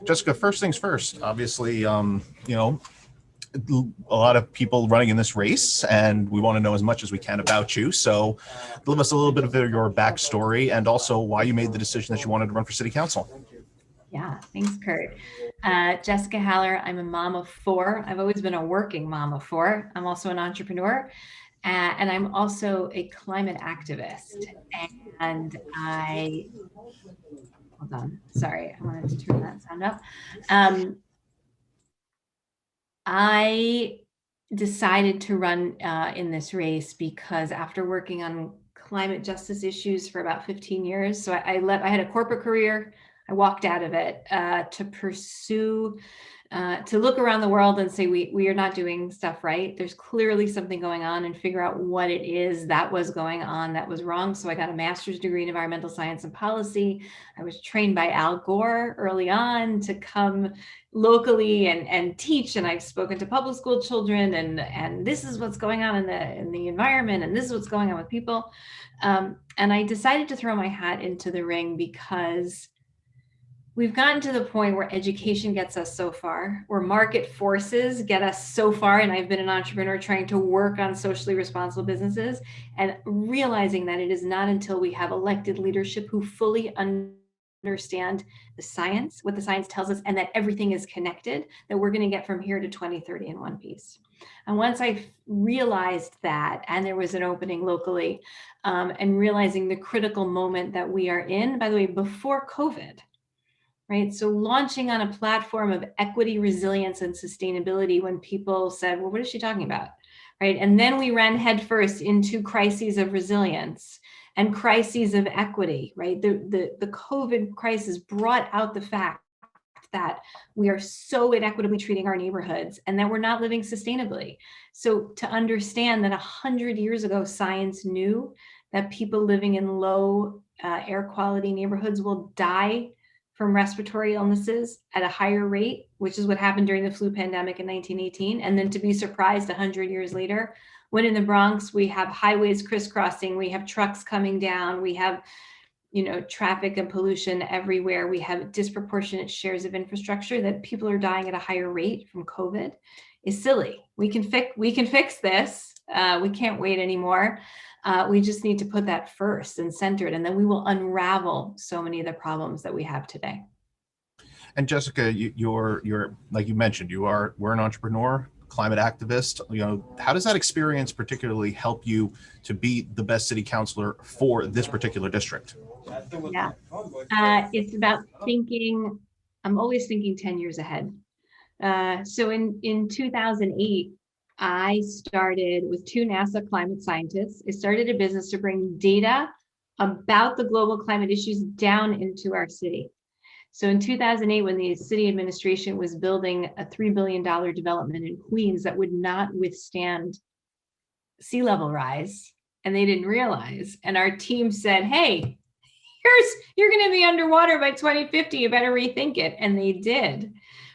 Jessica, first things first, obviously, a lot of people running in this race, and we want to know as much as we can about you. So give us a little bit of your backstory and also why you made the decision that you wanted to run for city council. Yeah, thanks, Kurt. Jessica Haller, I'm a mom of four. I've always been a working mom of four. I'm also an entrepreneur, and I'm also a climate activist. And hold on, sorry, I wanted to turn that sound up. I decided to run in this race because after working on climate justice issues for about 15 years, so I had a corporate career. I walked out of it to pursue, to look around the world and say, we are not doing stuff right. There's clearly something going on, and figure out what it is that was going on that was wrong. So I got a master's degree in environmental science and policy. I was trained by Al Gore early on to come locally and teach, and I've spoken to public school children, and this is what's going on in the environment, and this is what's going on with people. And I decided to throw my hat into the ring because we've gotten to the point where education gets us so far, where market forces get us so far. And I've been an entrepreneur trying to work on socially responsible businesses, and realizing that it is not until we have elected leadership who fully understand the science, what the science tells us, and that everything is connected, that we're going to get from here to 2030 in one piece. And once I realized that, and there was an opening locally, and realizing the critical moment that we are in, by the way, before COVID, right? So launching on a platform of equity, resilience, and sustainability, when people said, well, what is she talking about? Right? And then we ran headfirst into crises of resilience and crises of equity, right? The COVID crisis brought out the fact that we are so inequitably treating our neighborhoods and that we're not living sustainably. So to understand that 100 years ago, science knew that people living in low air quality neighborhoods will die from respiratory illnesses at a higher rate, which is what happened during the flu pandemic in 1918. And then to be surprised 100 years later, when in the Bronx, we have highways crisscrossing, we have trucks coming down, we have traffic and pollution everywhere, we have disproportionate shares of infrastructure, that people are dying at a higher rate from COVID is silly. We can fix this. We can't wait anymore. We just need to put that first and center it, and then we will unravel so many of the problems that we have today. And Jessica, you're like you mentioned, we're an entrepreneur, climate activist. How does that experience particularly help you to be the best city councilor for this particular district? Yeah, it's about thinking. I'm always thinking 10 years ahead. So in 2008, I started with two NASA climate scientists. I started a business to bring data about the global climate issues down into our city. So in 2008, when the city administration was building a $3 billion development in Queens that would not withstand sea level rise, and they didn't realize, and our team said, hey, you're going to be underwater by 2050, you better rethink it. And they did.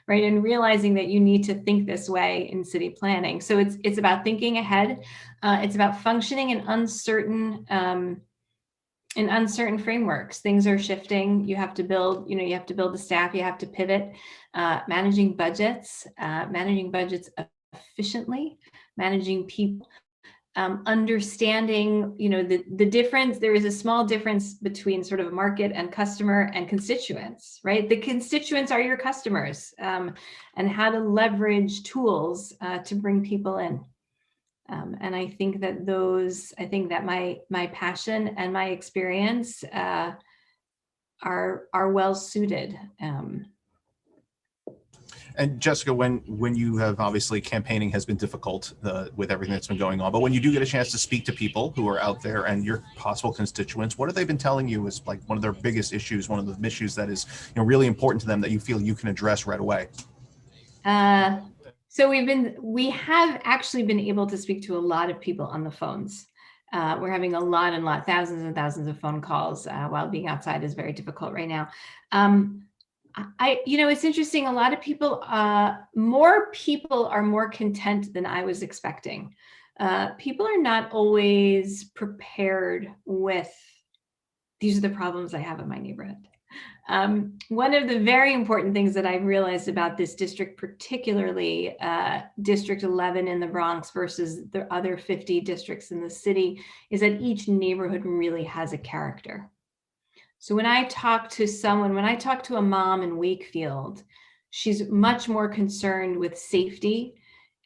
Right. And realizing that you need to think this way in city planning. So it's about thinking ahead. It's about functioning in uncertain frameworks. Things are shifting. You have to build, you have to build the staff, you have to pivot, managing budgets efficiently, managing people, understanding, the difference. There is a small difference between sort of market and customer and constituents, right? The constituents are your customers, and how to leverage tools to bring people in. And I think that my passion and my experience are well suited. And Jessica, when you have, obviously campaigning has been difficult with everything that's been going on, but when you do get a chance to speak to people who are out there and your possible constituents, what have they been telling you is like one of their biggest issues, one of the issues that is really important to them that you feel you can address right away? So we have actually been able to speak to a lot of people on the phones. We're having thousands and thousands of phone calls while being outside is very difficult right now. It's interesting. A lot of people, more people are more content than I was expecting. People are not always prepared with, these are the problems I have in my neighborhood. One of the very important things that I've realized about this district, particularly District 11 in the Bronx versus the other 50 districts in the city, is that each neighborhood really has a character. So when I talk to a mom in Wakefield, she's much more concerned with safety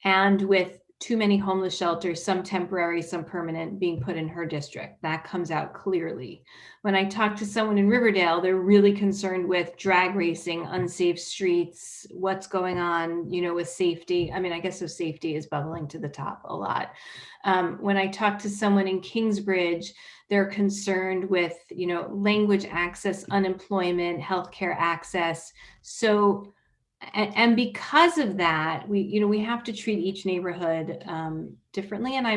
and with too many homeless shelters, some temporary, some permanent, being put in her district. That comes out clearly. When I talk to someone in Riverdale, they're really concerned with drag racing, unsafe streets, what's going on, with safety. I mean, I guess so safety is bubbling to the top a lot. When I talk to someone in Kingsbridge, they're concerned with, language access, unemployment, healthcare access. So, and because of that, we have to treat each neighborhood differently. And I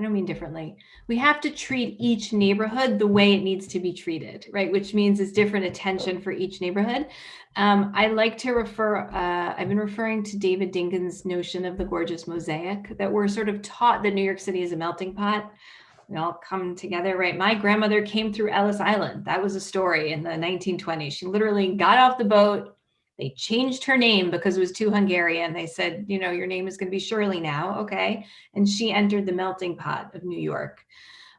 don't mean differently. We have to treat each neighborhood the way it needs to be treated, right? Which means it's different attention for each neighborhood. I like to I've been referring to David Dinkin's notion of the gorgeous mosaic, that we're sort of taught that New York City is a melting pot. We all come together, right? My grandmother came through Ellis Island. That was a story in the 1920s. She literally got off the boat. They changed her name because it was too Hungarian. They said, your name is going to be Shirley now. Okay. And she entered the melting pot of New York.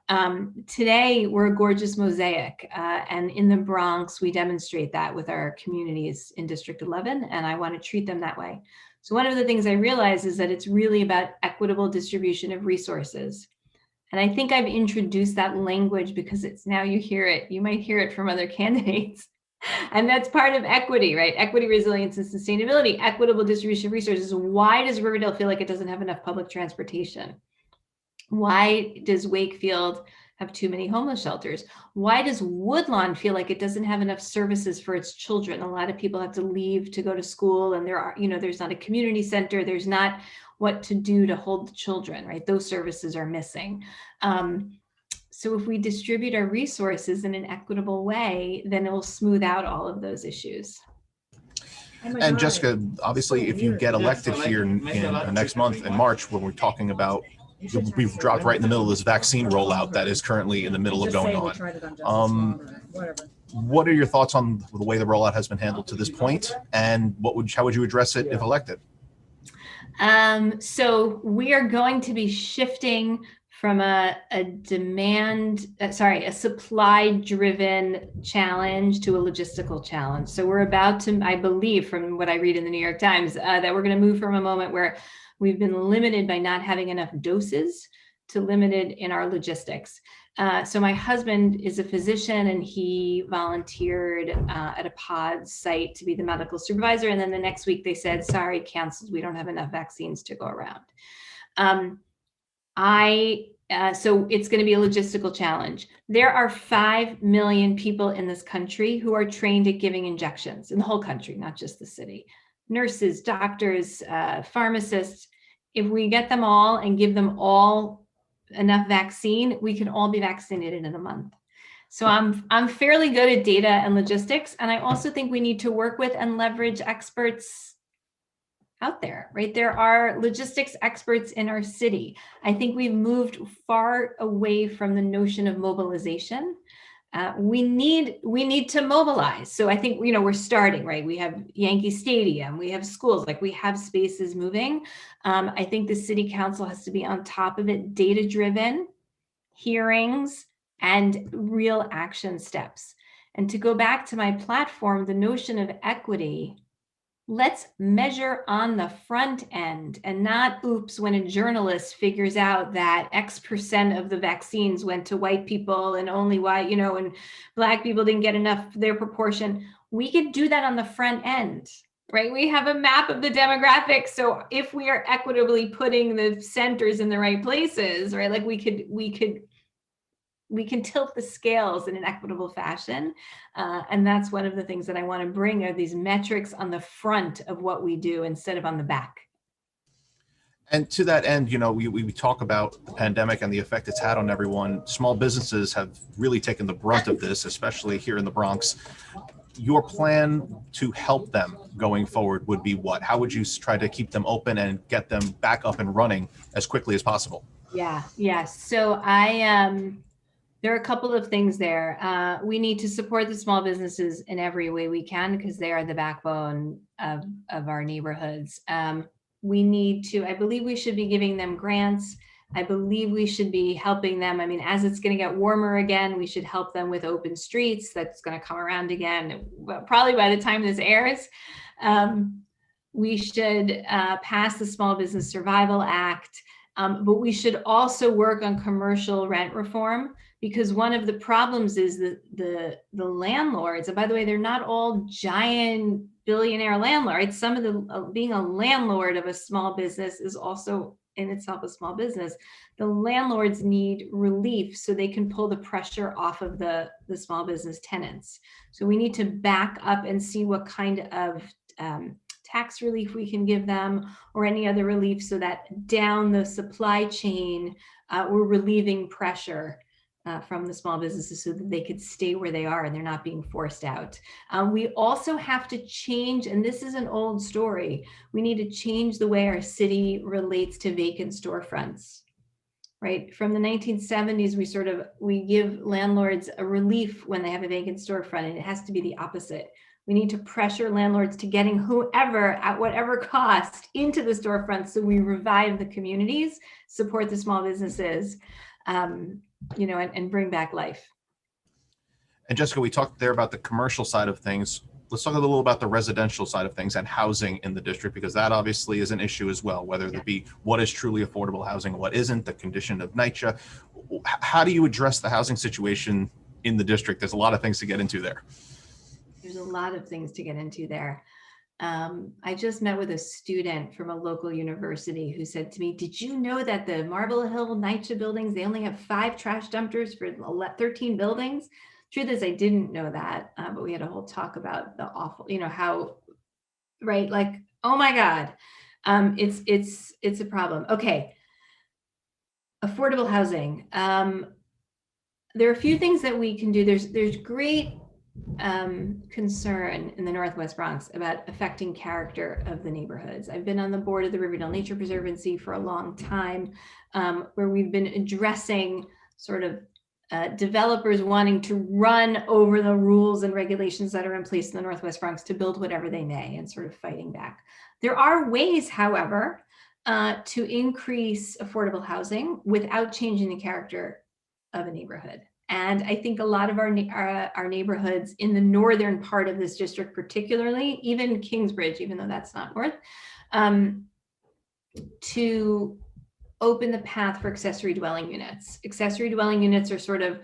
Today, we're a gorgeous mosaic. And in the Bronx, we demonstrate that with our communities in District 11. And I want to treat them that way. So one of the things I realize is that it's really about equitable distribution of resources. And I think I've introduced that language because it's now you hear it. You might hear it from other candidates. And that's part of equity, right? Equity, resilience, and sustainability, equitable distribution of resources. Why does Riverdale feel like it doesn't have enough public transportation? Why does Wakefield have too many homeless shelters? Why does Woodlawn feel like it doesn't have enough services for its children? A lot of people have to leave to go to school, and there's not a community center. There's not what to do to hold the children, right? Those services are missing. So if we distribute our resources in an equitable way, then it will smooth out all of those issues. And Jessica, obviously, if you get elected here in next month in March, when we're talking about, we've dropped right in the middle of this vaccine rollout that is currently in the middle of going on. What are your thoughts on the way the rollout has been handled to this point, and how would you address it if elected? So we are going to be shifting from a supply-driven challenge to a logistical challenge. So we're about to, I believe, from what I read in the New York Times, that we're going to move from a moment where we've been limited by not having enough doses to limited in our logistics. So my husband is a physician, and he volunteered at a pod site to be the medical supervisor. And then the next week they said, sorry, canceled. We don't have enough vaccines to go around. So it's going to be a logistical challenge. There are 5 million people in this country who are trained at giving injections, in the whole country, not just the city. Nurses, doctors, pharmacists. If we get them all and give them all enough vaccine, we can all be vaccinated in a month. So I'm fairly good at data and logistics. And I also think we need to work with and leverage experts out there, right? There are logistics experts in our city. I think we've moved far away from the notion of mobilization. We need to mobilize. So I think, we're starting, right? We have Yankee Stadium, we have schools, we have spaces moving. I think the city council has to be on top of it, data-driven, hearings, and real action steps. And to go back to my platform, the notion of equity, let's measure on the front end and not oops when a journalist figures out that X% of the vaccines went to white people and only white, and Black people didn't get enough their proportion. We could do that on the front end, right? We have a map of the demographics. So if we are equitably putting the centers in the right places, right, we can tilt the scales in an equitable fashion. And that's one of the things that I want to bring are these metrics on the front of what we do instead of on the back. And to that end, we talk about the pandemic and the effect it's had on everyone. Small businesses have really taken the brunt of this, especially here in the Bronx. Your plan to help them going forward would be what? How would you try to keep them open and get them back up and running as quickly as possible? Yeah. So There are a couple of things there. We need to support the small businesses in every way we can because they are the backbone of our neighborhoods. We need to, I believe we should be giving them grants. I believe we should be helping them. I mean, as it's going to get warmer again, we should help them with open streets. That's going to come around again, probably by the time this airs. We should pass the Small Business Survival Act, but we should also work on commercial rent reform, because one of the problems is the landlords, and by the way, they're not all giant billionaire landlords. Some of the being a landlord of a small business is also in itself a small business. The landlords need relief so they can pull the pressure off of the small business tenants. So we need to back up and see what kind of tax relief we can give them, or any other relief, so that down the supply chain, we're relieving pressure from the small businesses so that they could stay where they are and they're not being forced out. We also have to change, and this is an old story, we need to change the way our city relates to vacant storefronts. Right? From the 1970s, we give landlords a relief when they have a vacant storefront, and it has to be the opposite. We need to pressure landlords to getting whoever at whatever cost into the storefront, so we revive the communities, support the small businesses, and bring back life. And Jessica, we talked there about the commercial side of things. Let's talk a little about the residential side of things and housing in the district, because that obviously is an issue as well, whether it be what is truly affordable housing, what isn't, the condition of NYCHA. How do you address the housing situation in the district? There's a lot of things to get into there. There's a lot of things to get into there. I just met with a student from a local university who said to me, did you know that the Marble Hill NYCHA buildings, they only have 5 trash dumpsters for 13 buildings? Truth is, I didn't know that, but we had a whole talk about the awful, how, right? Like, oh my God, it's a problem. Okay. Affordable housing. There are a few things that we can do. There's great concern in the Northwest Bronx about affecting character of the neighborhoods. I've been on the board of the Riverdale Nature Preservancy for a long time, where we've been addressing sort of developers wanting to run over the rules and regulations that are in place in the Northwest Bronx to build whatever they may, and sort of fighting back. There are ways, however, to increase affordable housing without changing the character of a neighborhood. And I think a lot of our neighborhoods in the northern part of this district, particularly, even Kingsbridge, even though that's not north, to open the path for accessory dwelling units. Accessory dwelling units are sort of,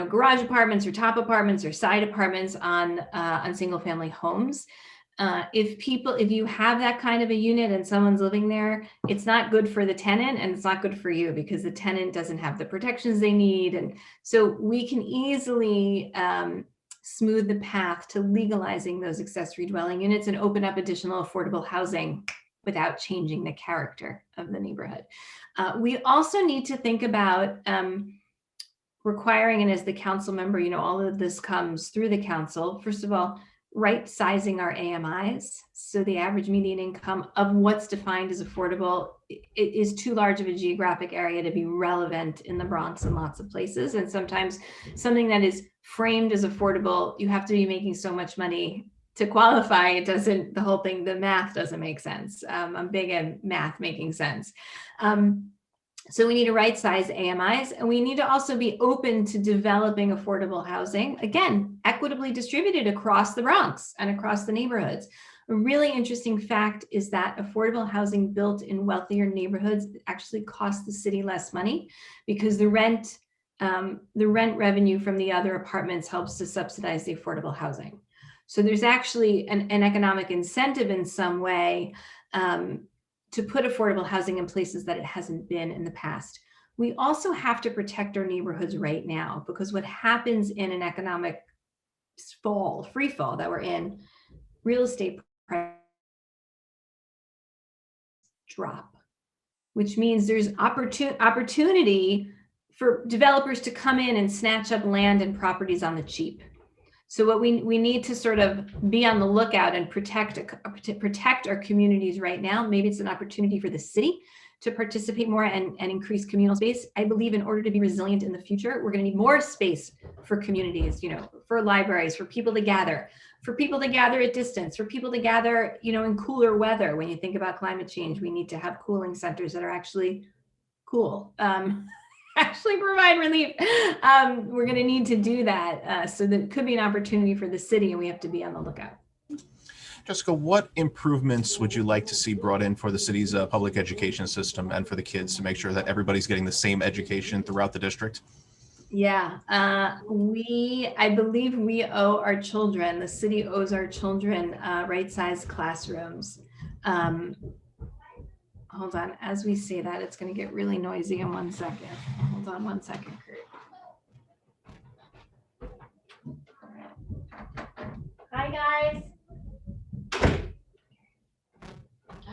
garage apartments or top apartments or side apartments on single family homes. If you have that kind of a unit and someone's living there, it's not good for the tenant and it's not good for you, because the tenant doesn't have the protections they need. And so we can easily smooth the path to legalizing those accessory dwelling units and open up additional affordable housing without changing the character of the neighborhood. We also need to think about requiring, and as the council member, all of this comes through the council. First of all, right sizing our AMIs. So the average median income of what's defined as affordable, it is too large of a geographic area to be relevant in the Bronx and lots of places. And sometimes something that is framed as affordable, you have to be making so much money to qualify. The whole thing, the math doesn't make sense. I'm big at math making sense. So we need to right size AMIs, and we need to also be open to developing affordable housing, again, equitably distributed across the Bronx and across the neighborhoods. A really interesting fact is that affordable housing built in wealthier neighborhoods actually costs the city less money, because the rent revenue from the other apartments helps to subsidize the affordable housing. So there's actually an economic incentive in some way to put affordable housing in places that it hasn't been in the past. We also have to protect our neighborhoods right now, because what happens in an economic free fall that we're in, real estate prices drop, which means there's opportunity for developers to come in and snatch up land and properties on the cheap. So what we need to sort of be on the lookout and protect our communities right now. Maybe it's an opportunity for the city to participate more and increase communal space. I believe in order to be resilient in the future, we're going to need more space for communities, for libraries, for people to gather at distance, for people to gather, in cooler weather. When you think about climate change, we need to have cooling centers that are actually cool, actually provide relief. We're going to need to do that. So that could be an opportunity for the city, and we have to be on the lookout. Jessica, what improvements would you like to see brought in for the city's public education system and for the kids to make sure that everybody's getting the same education throughout the district? Yeah, I believe we owe our children, the city owes our children right-sized classrooms. Hold on, as we say that, it's going to get really noisy in 1 second. Hold on 1 second, Kurt. Hi, guys.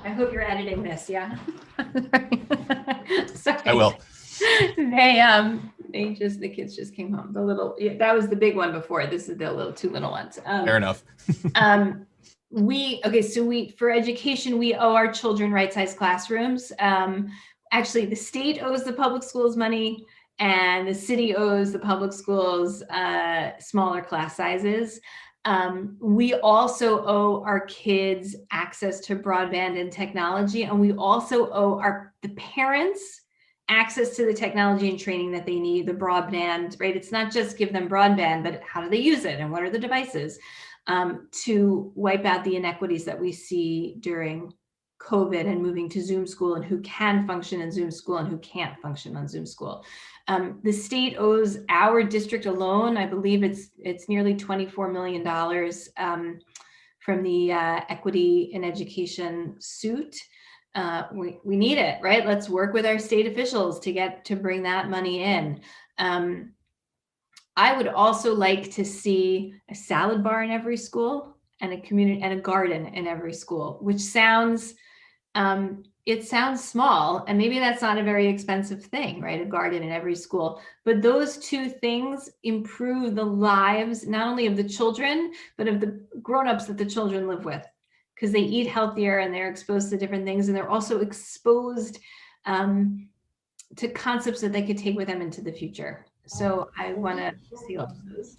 I hope you're editing this, yeah? Sorry. I will. The kids just came home. That was the big one before. This is the two little ones. Fair enough. For education, we owe our children right-sized classrooms. Actually, the state owes the public schools money, and the city owes the public schools smaller class sizes. We also owe our kids access to broadband and technology, and we also owe the parents access to the technology and training that they need, the broadband, right? It's not just give them broadband, but how do they use it and what are the devices to wipe out the inequities that we see during COVID and moving to Zoom school, and who can function in Zoom school and who can't function on Zoom school. The state owes our district alone, I believe it's nearly $24 million from the Equity in Education suit. We need it, right? Let's work with our state officials to bring that money in. I would also like to see a salad bar in every school and a community and a garden in every school, which sounds small, and maybe that's not a very expensive thing, right? A garden in every school, but those two things improve the lives, not only of the children, but of the grownups that the children live with, because they eat healthier and they're exposed to different things. And they're also exposed to concepts that they could take with them into the future. So I want to see all of those.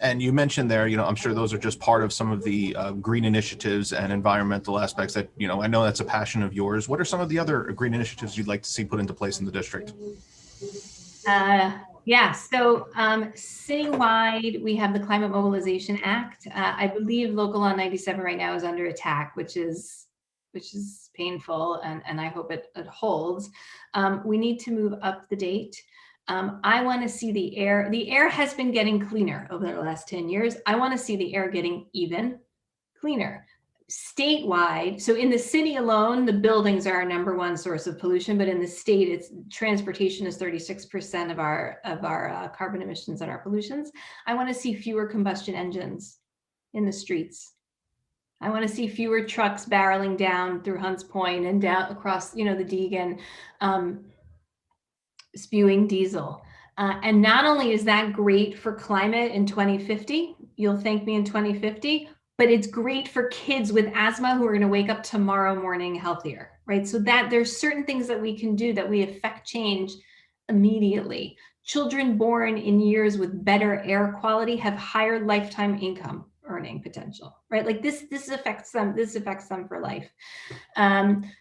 And you mentioned there, I'm sure those are just part of some of the green initiatives and environmental aspects that, I know that's a passion of yours. What are some of the other green initiatives you'd like to see put into place in the district? So citywide, we have the Climate Mobilization Act. I believe Local Law 97 right now is under attack, which is painful, and I hope it holds. We need to move up the date. I want to see the air. The air has been getting cleaner over the last 10 years. I want to see the air getting even cleaner. Statewide, so in the city alone, the buildings are our number one source of pollution, but in the state, transportation is 36% of our carbon emissions and our pollutions. I want to see fewer combustion engines in the streets. I want to see fewer trucks barreling down through Hunts Point and down across, the Deegan, spewing diesel. And not only is that great for climate in 2050, you'll thank me in 2050, but it's great for kids with asthma who are going to wake up tomorrow morning healthier, right? So that there's certain things that we can do that we affect change immediately. Children born in years with better air quality have higher lifetime income earning potential, right? Like this affects them for life.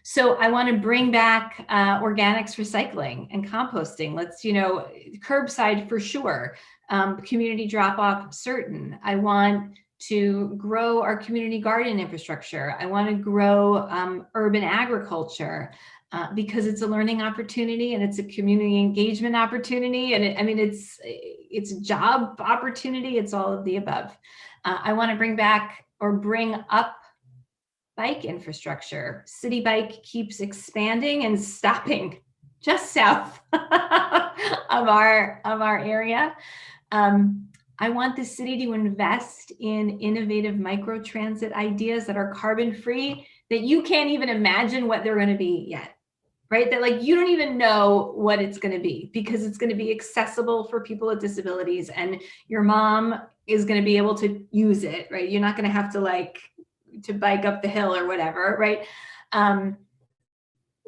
So I want to bring back organics recycling and composting. Let's, curbside for sure, community drop off certain. I want to grow our community garden infrastructure. I want to grow urban agriculture because it's a learning opportunity and it's a community engagement opportunity. And it's a job opportunity. It's all of the above. I want to bring up bike infrastructure. City Bike keeps expanding and stopping just south of our area. I want the city to invest in innovative microtransit ideas that are carbon free, that you can't even imagine what they're going to be yet, right? That you don't even know what it's going to be, because it's going to be accessible for people with disabilities, and your mom is going to be able to use it, right? You're not going to have to to bike up the hill or whatever, right?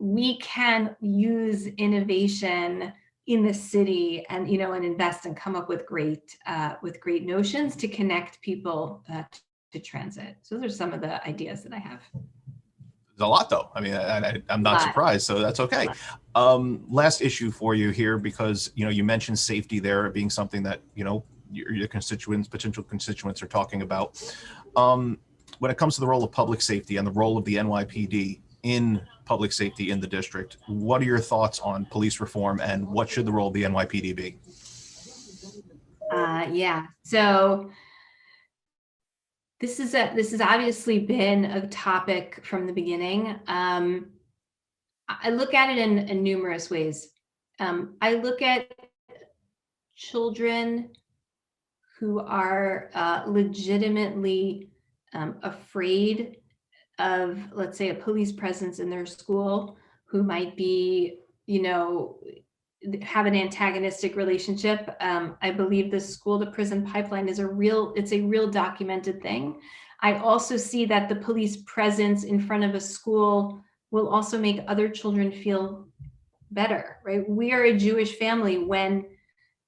we can use innovation in the city and, and invest and come up with great notions to connect people to transit. So those are some of the ideas that I have. There's a lot, though. I mean, I'm not surprised, so that's okay. Last issue for you here, because you mentioned safety there being something that your constituents, potential constituents, are talking about. When it comes to the role of public safety and the role of the NYPD in public safety in the district, what are your thoughts on police reform, and what should the role of the NYPD be? Yeah. So this has obviously been a topic from the beginning. I look at it in numerous ways. I look at children who are legitimately afraid of, let's say, a police presence in their school, who might be, have an antagonistic relationship. I believe the school to prison pipeline is a real documented thing. I also see that the police presence in front of a school will also make other children feel better, right? We are a Jewish family. When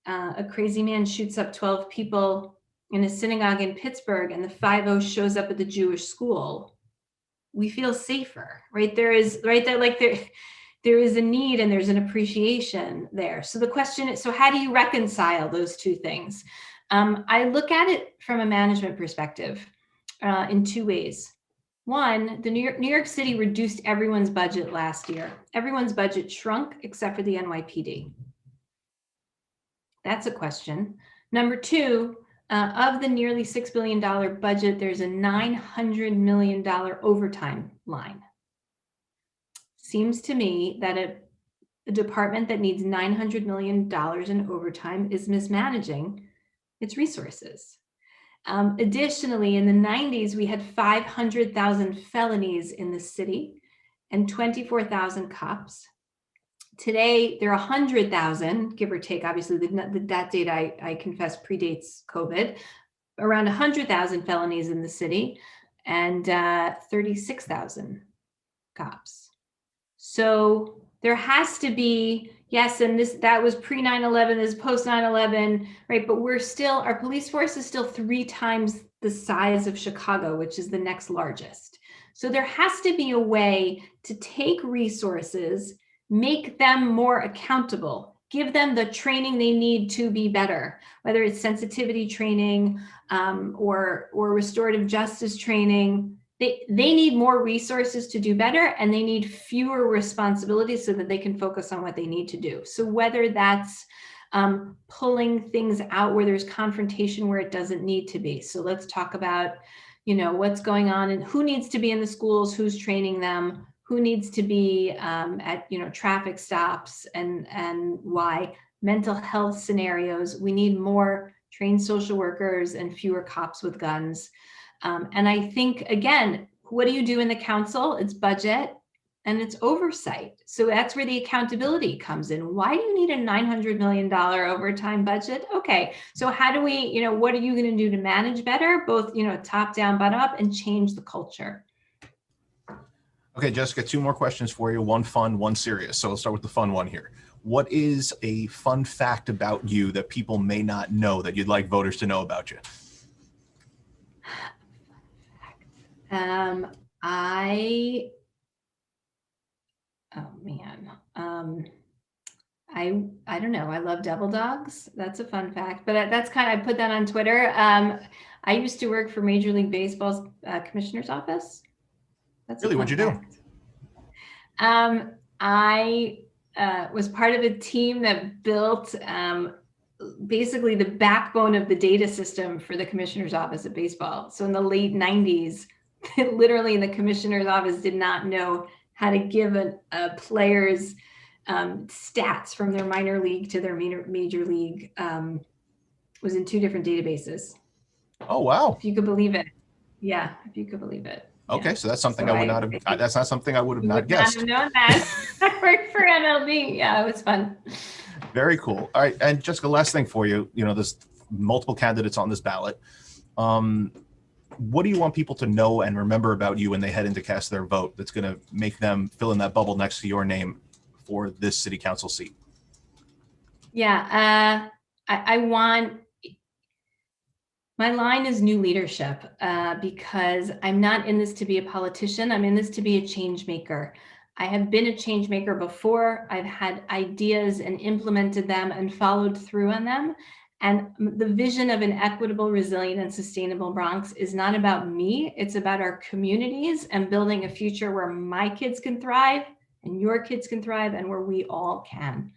a crazy man shoots up 12 people in a synagogue in Pittsburgh and the 5-0 shows up at the Jewish school, we feel safer, right? There is a need and there's an appreciation there. So the question is, so how do you reconcile those two things? I look at it from a management perspective in two ways. One, the New York City reduced everyone's budget last year. Everyone's budget shrunk except for the NYPD. That's a question. Number two, of the nearly $6 billion budget, there's a $900 million overtime line. Seems to me that a department that needs $900 million in overtime is mismanaging its resources. Additionally, in the 90s, we had 500,000 felonies in the city and 24,000 cops. Today, there are 100,000, give or take. Obviously, that data, I confess, predates COVID. Around 100,000 felonies in the city and 36,000 cops. So there has to be, yes, and that was pre 9/11, this is post 9/11, right? But our police force is still 3 times the size of Chicago, which is the next largest. So there has to be a way to take resources, make them more accountable, give them the training they need to be better, whether it's sensitivity training or restorative justice training. They need more resources to do better, and they need fewer responsibilities so that they can focus on what they need to do. So whether that's pulling things out where there's confrontation where it doesn't need to be. So let's talk about, what's going on and who needs to be in the schools, who's training them, who needs to be at traffic stops and why. Mental health scenarios, we need more trained social workers and fewer cops with guns. And I think, again, what do you do in the council? It's budget and it's oversight. So that's where the accountability comes in. Why do you need a $900 million overtime budget? Okay, so how do we, what are you going to do to manage better, both, top down, bottom up, and change the culture? Okay, Jessica, 2 more questions for you. One fun, one serious. So let's start with the fun one here. What is a fun fact about you that people may not know that you'd like voters to know about you? I don't know. I love devil dogs. That's a fun fact, but that's I put that on Twitter. I used to work for Major League Baseball's commissioner's office. That's really, what'd you do? I was part of a team that built basically the backbone of the data system for the commissioner's office at baseball. So in the late 90s, literally the commissioner's office did not know how to give a player's stats from their minor league to their major league. Was in 2 different databases. Oh, wow. If you could believe it. Yeah, if you could believe it. Okay, so that's something I would not have. That's not something I would have not guessed. I would not have known that. I worked for MLB. Yeah, it was fun. Very cool. All right, and Jessica, last thing for you. There's multiple candidates on this ballot. what do you want people to know and remember about you when they head in to cast their vote that's going to make them fill in that bubble next to your name for this city council seat? Yeah, I want, my line is new leadership, because I'm not in this to be a politician. I'm in this to be a change maker. I have been a change maker before. I've had ideas and implemented them and followed through on them. And the vision of an equitable, resilient, and sustainable Bronx is not about me. It's about our communities and building a future where my kids can thrive and your kids can thrive and where we all can.